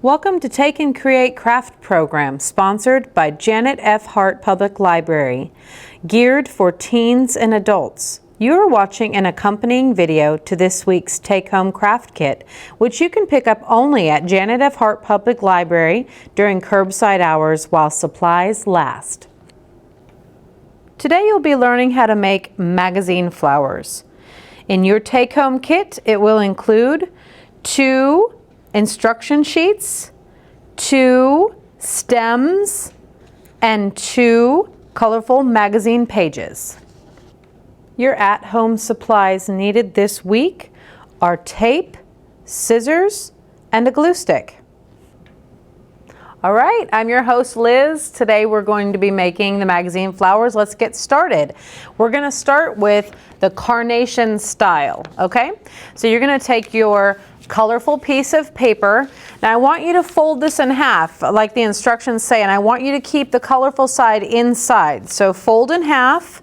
Welcome to Take and Create Craft Program, sponsored by Janet F. Harte Public Library, geared for teens and adults. You are watching an accompanying video to this week's take-home craft kit, which you can pick up only at Janet F. Harte Public Library during curbside hours while supplies last. Today you'll be learning how to make magazine flowers. In your take-home kit, it will include 2 instruction sheets, 2 stems, and 2 colorful magazine pages. Your at-home supplies needed this week are tape, scissors, and a glue stick. All right, I'm your host Liz. Today we're going to be making the magazine flowers. Let's get started. We're going to start with the carnation style, okay? So you're going to take your colorful piece of paper. Now I want you to fold this in half like the instructions say, and I want you to keep the colorful side inside. So fold in half,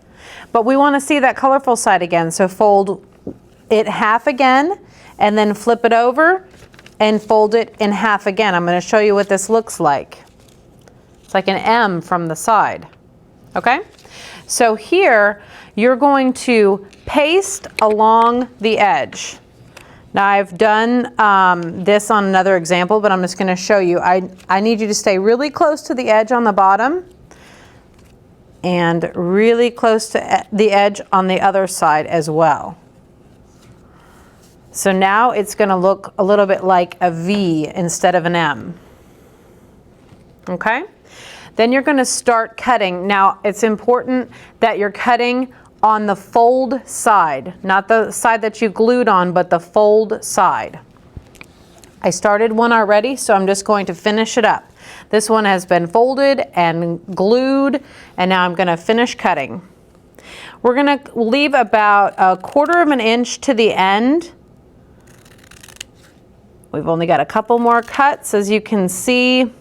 but we want to see that colorful side again. So fold it half again and then flip it over and fold it in half again. I'm going to show you what this looks like. It's like an M from the side. Okay? So here you're going to paste along the edge. Now I've done this on another example, but I'm just going to show you. I need you to stay really close to the edge on the bottom and really close to the edge on the other side as well. So now it's going to look a little bit like a V instead of an M. Okay? Then you're going to start cutting. Now it's important that you're cutting on the fold side, not the side that you glued on, but the fold side. I started one already, so I'm just going to finish it up. This one has been folded and glued, and now I'm going to finish cutting. We're going to leave about 1/4 of an inch to the end. We've only got a couple more cuts, as you can see.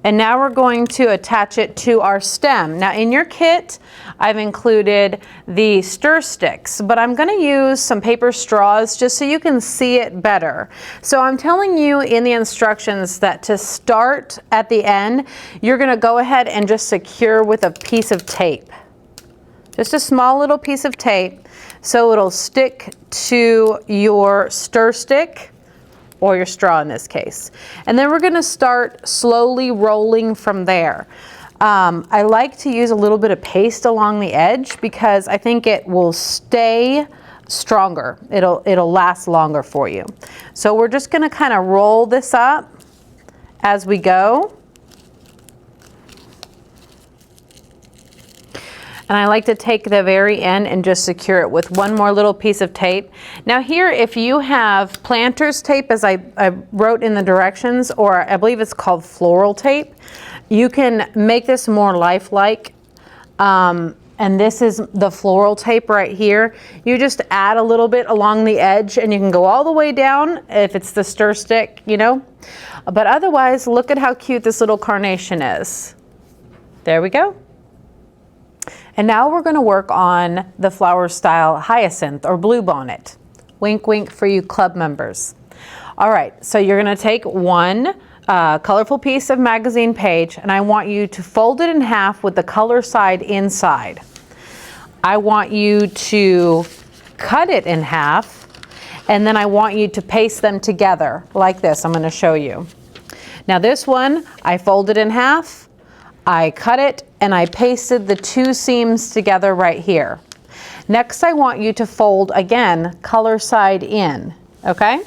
And now we're going to attach it to our stem. Now in your kit, I've included the stir sticks, but I'm going to use some paper straws just so you can see it better. So I'm telling you in the instructions that to start at the end, you're going to go ahead and just secure with a piece of tape. Just a small little piece of tape so it'll stick to your stir stick, or your straw in this case. And then we're going to start slowly rolling from there. I like to use a little bit of paste along the edge because I think it will stay stronger. It'll last longer for you. So we're just going to kind of roll this up as we go. And I like to take the very end and just secure it with one more little piece of tape. Now here, if you have planter's tape, as I wrote in the directions, or I believe it's called floral tape, you can make this more lifelike. And this is the floral tape right here. You just add a little bit along the edge and you can go all the way down if it's the stir stick, you know. But otherwise, look at how cute this little carnation is. There we go. And now we're going to work on the flower style hyacinth or bluebonnet. Wink, wink for you club members. All right, so you're going to take one colorful piece of magazine page, and I want you to fold it in half with the color side inside. I want you to cut it in half, and then I want you to paste them together like this. I'm going to show you. Now this one, I folded in half. I cut it and I pasted the 2 seams together right here. Next, I want you to fold again, color side in, okay?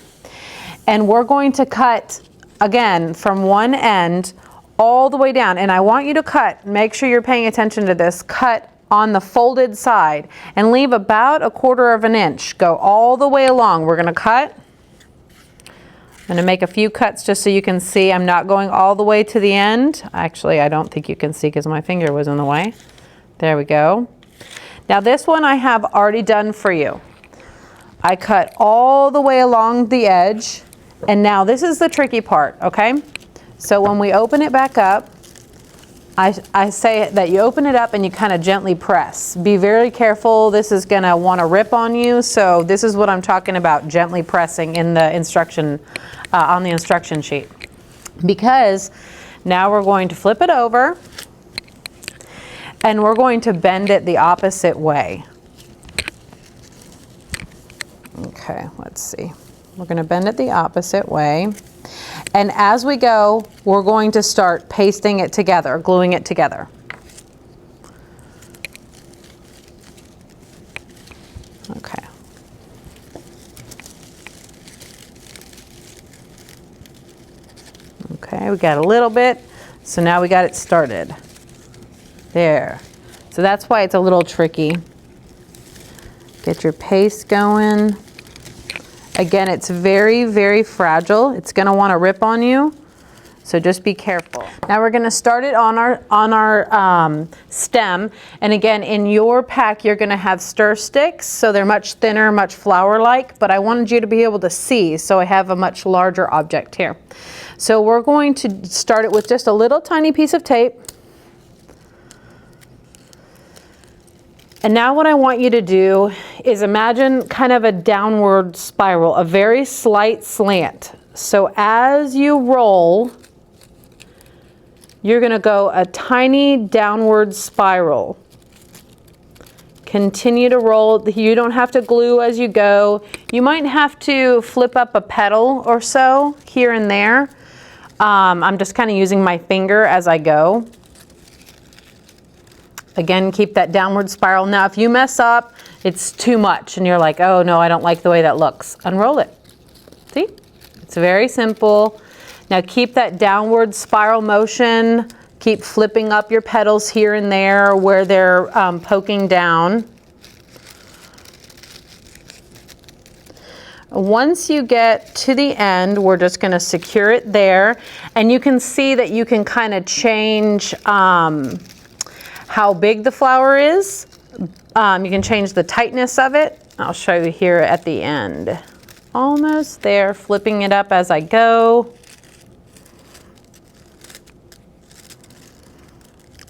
And we're going to cut again from one end all the way down. And I want you to cut, make sure you're paying attention to this, cut on the folded side and leave about 1/4 of an inch. Go all the way along. We're gonna cut. I'm going to make a few cuts just so you can see. I'm not going all the way to the end. Actually, I don't think you can see because my finger was in the way. There we go. Now this one I have already done for you. I cut all the way along the edge, and now this is the tricky part, okay? So when we open it back up, I say that you open it up and you kind of gently press. Be very careful. This is going to want to rip on you. So this is what I'm talking about, gently pressing in the instruction, on the instruction sheet. Because now we're going to flip it over and we're going to bend it the opposite way. Okay, let's see. We're going to bend it the opposite way. And as we go, we're going to start pasting it together, gluing it together. Okay. Okay, we got a little bit, so now we got it started. There. So that's why it's a little tricky. Get your paste going. Again, it's very, very fragile. It's going to want to rip on you, so just be careful. Now we're going to start it on our stem, and again, in your pack, you're going to have stir sticks, so they're much thinner, much flour-like, but I wanted you to be able to see, so I have a much larger object here. So we're going to start it with just a little tiny piece of tape. And now what I want you to do is imagine kind of a downward spiral, a very slight slant. So as you roll, you're going to go a tiny downward spiral. Continue to roll. You don't have to glue as you go. You might have to flip up a petal or so here and there. I'm just kind of using my finger as I go. Again, keep that downward spiral. Now, if you mess up, it's too much, and you're like, oh no, I don't like the way that looks. Unroll it. See? It's very simple. Now keep that downward spiral motion. Keep flipping up your petals here and there where they're poking down. Once you get to the end, we're just going to secure it there, and you can see that you can kind of change how big the flower is. You can change the tightness of it. I'll show you here at the end. Almost there, flipping it up as I go.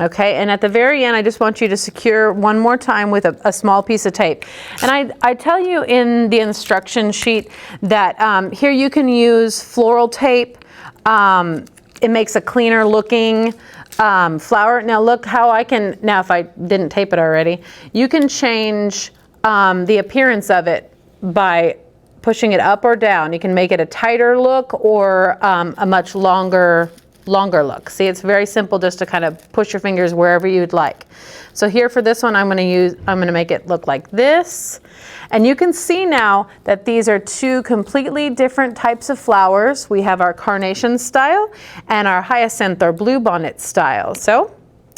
Okay, and at the very end, I just want you to secure one more time with a small piece of tape. And I tell you in the instruction sheet that here you can use floral tape. It makes a cleaner looking flower. Now look how I can, now if I didn't tape it already, you can change the appearance of it by pushing it up or down. You can make it a tighter look or a much longer look. See, it's very simple just to kind of push your fingers wherever you'd like. So here for this one, I'm going to make it look like this. And you can see now that these are two completely different types of flowers. We have our carnation style and our hyacinth or bluebonnet style. So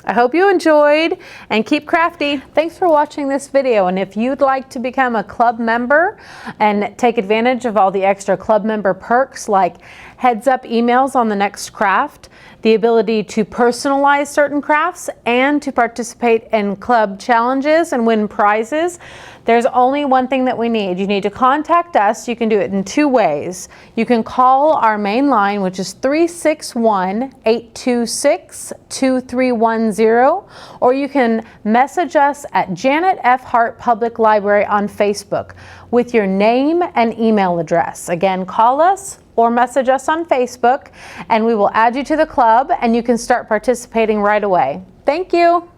I hope you enjoyed, and keep crafty. Thanks for watching this video, and if you'd like to become a club member and take advantage of all the extra club member perks like heads up emails on the next craft, the ability to personalize certain crafts, and to participate in club challenges and win prizes, there's only one thing that we need. You need to contact us. You can do it in two ways. You can call our main line, which is 361-826-2310, or you can message us at Janet F. Harte Public Library on Facebook with your name and email address. Again, call us or message us on Facebook, and we will add you to the club, and you can start participating right away. Thank you.